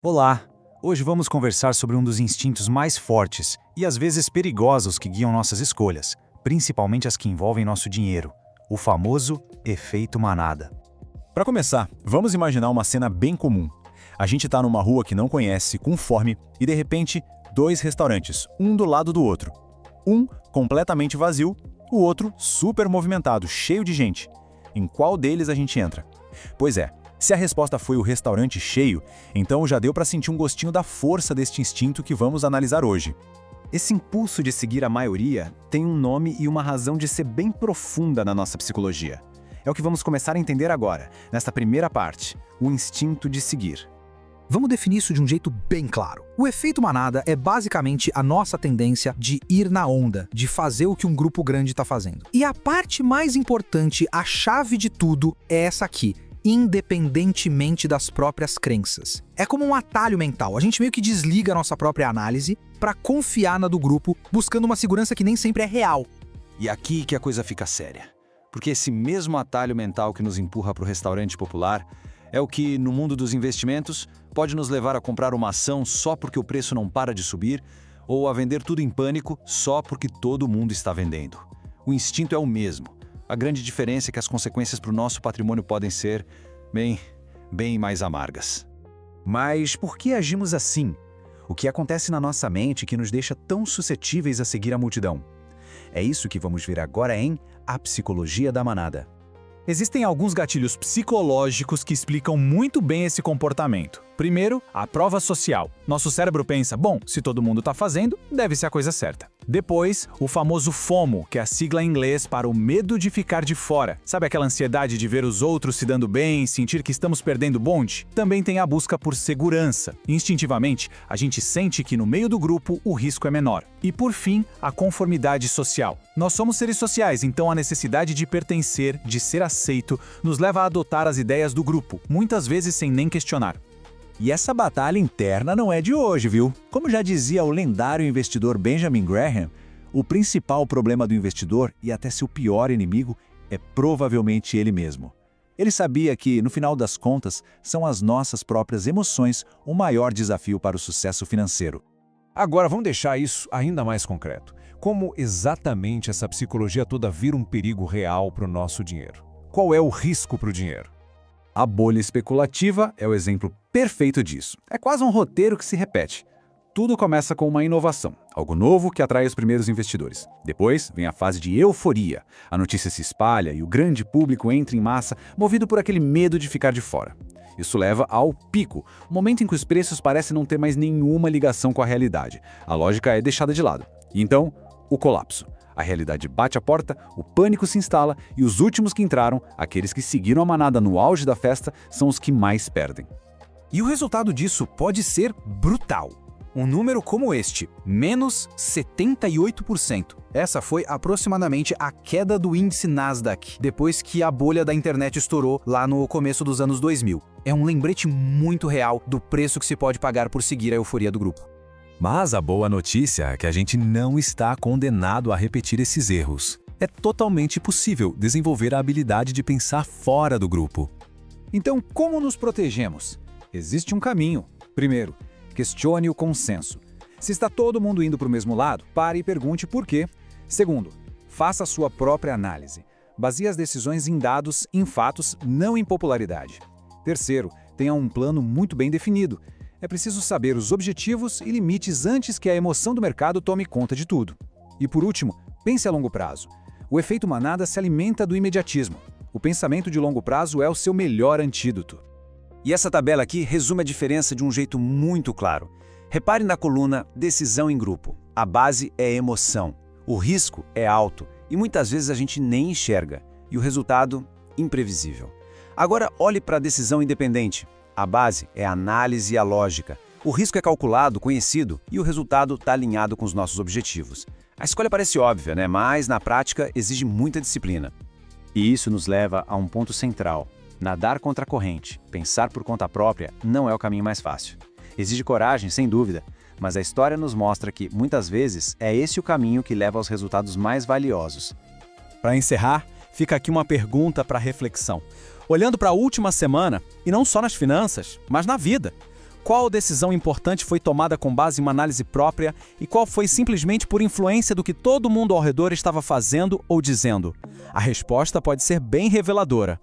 Olá! Hoje vamos conversar sobre um dos instintos mais fortes e às vezes perigosos que guiam nossas escolhas, principalmente as que envolvem nosso dinheiro, o famoso efeito manada. Para começar, vamos imaginar uma cena bem comum. A gente está numa rua que não conhece, com fome, e de repente, dois restaurantes, um do lado do outro. Um completamente vazio, o outro super movimentado, cheio de gente. Em qual deles a gente entra? Pois é, se a resposta foi o restaurante cheio, então já deu para sentir um gostinho da força deste instinto que vamos analisar hoje. Esse impulso de seguir a maioria tem um nome e uma razão de ser bem profunda na nossa psicologia. É o que vamos começar a entender agora, nesta primeira parte, o instinto de seguir. Vamos definir isso de um jeito bem claro. O efeito manada é basicamente a nossa tendência de ir na onda, de fazer o que um grupo grande está fazendo. E a parte mais importante, a chave de tudo, é essa aqui: independentemente das próprias crenças. É como um atalho mental, a gente meio que desliga a nossa própria análise para confiar na do grupo, buscando uma segurança que nem sempre é real. E aqui que a coisa fica séria. Porque esse mesmo atalho mental que nos empurra para o restaurante popular é o que, no mundo dos investimentos, pode nos levar a comprar uma ação só porque o preço não para de subir, ou a vender tudo em pânico só porque todo mundo está vendendo. O instinto é o mesmo. A grande diferença é que as consequências para o nosso patrimônio podem ser, bem mais amargas. Mas por que agimos assim? O que acontece na nossa mente que nos deixa tão suscetíveis a seguir a multidão? É isso que vamos ver agora em A Psicologia da Manada. Existem alguns gatilhos psicológicos que explicam muito bem esse comportamento. Primeiro, a prova social. Nosso cérebro pensa, bom, se todo mundo está fazendo, deve ser a coisa certa. Depois, o famoso FOMO, que é a sigla em inglês para o medo de ficar de fora. Sabe aquela ansiedade de ver os outros se dando bem, sentir que estamos perdendo o bonde? Também tem a busca por segurança. Instintivamente, a gente sente que no meio do grupo o risco é menor. E por fim, a conformidade social. Nós somos seres sociais, então a necessidade de pertencer, de ser aceito, nos leva a adotar as ideias do grupo, muitas vezes sem nem questionar. E essa batalha interna não é de hoje, viu? Como já dizia o lendário investidor Benjamin Graham, o principal problema do investidor, e até seu pior inimigo, é provavelmente ele mesmo. Ele sabia que, no final das contas, são as nossas próprias emoções o maior desafio para o sucesso financeiro. Agora vamos deixar isso ainda mais concreto. Como exatamente essa psicologia toda vira um perigo real para o nosso dinheiro? Qual é o risco para o dinheiro? A bolha especulativa é o exemplo perfeito disso. É quase um roteiro que se repete. Tudo começa com uma inovação, algo novo que atrai os primeiros investidores. Depois vem a fase de euforia. A notícia se espalha e o grande público entra em massa, movido por aquele medo de ficar de fora. Isso leva ao pico, o momento em que os preços parecem não ter mais nenhuma ligação com a realidade. A lógica é deixada de lado. E então, o colapso. A realidade bate a porta, o pânico se instala e os últimos que entraram, aqueles que seguiram a manada no auge da festa, são os que mais perdem. E o resultado disso pode ser brutal. Um número como este, menos 78%. Essa foi aproximadamente a queda do índice Nasdaq, depois que a bolha da internet estourou lá no começo dos anos 2000. É um lembrete muito real do preço que se pode pagar por seguir a euforia do grupo. Mas a boa notícia é que a gente não está condenado a repetir esses erros. É totalmente possível desenvolver a habilidade de pensar fora do grupo. Então, como nos protegemos? Existe um caminho. Primeiro, questione o consenso. Se está todo mundo indo para o mesmo lado, pare e pergunte por quê. Segundo, faça a sua própria análise. Baseie as decisões em dados, em fatos, não em popularidade. Terceiro, tenha um plano muito bem definido. É preciso saber os objetivos e limites antes que a emoção do mercado tome conta de tudo. E por último, pense a longo prazo. O efeito manada se alimenta do imediatismo. O pensamento de longo prazo é o seu melhor antídoto. E essa tabela aqui resume a diferença de um jeito muito claro. Repare na coluna decisão em grupo. A base é emoção. O risco é alto e muitas vezes a gente nem enxerga. E o resultado, imprevisível. Agora olhe para a decisão independente. A base é a análise e a lógica. O risco é calculado, conhecido, e o resultado está alinhado com os nossos objetivos. A escolha parece óbvia, né? Mas, na prática, exige muita disciplina. E isso nos leva a um ponto central. Nadar contra a corrente, pensar por conta própria, não é o caminho mais fácil. Exige coragem, sem dúvida, mas a história nos mostra que, muitas vezes, é esse o caminho que leva aos resultados mais valiosos. Para encerrar, fica aqui uma pergunta para reflexão. Olhando para a última semana, e não só nas finanças, mas na vida, Qual decisão importante foi tomada com base em uma análise própria e qual foi simplesmente por influência do que todo mundo ao redor estava fazendo ou dizendo? A resposta pode ser bem reveladora.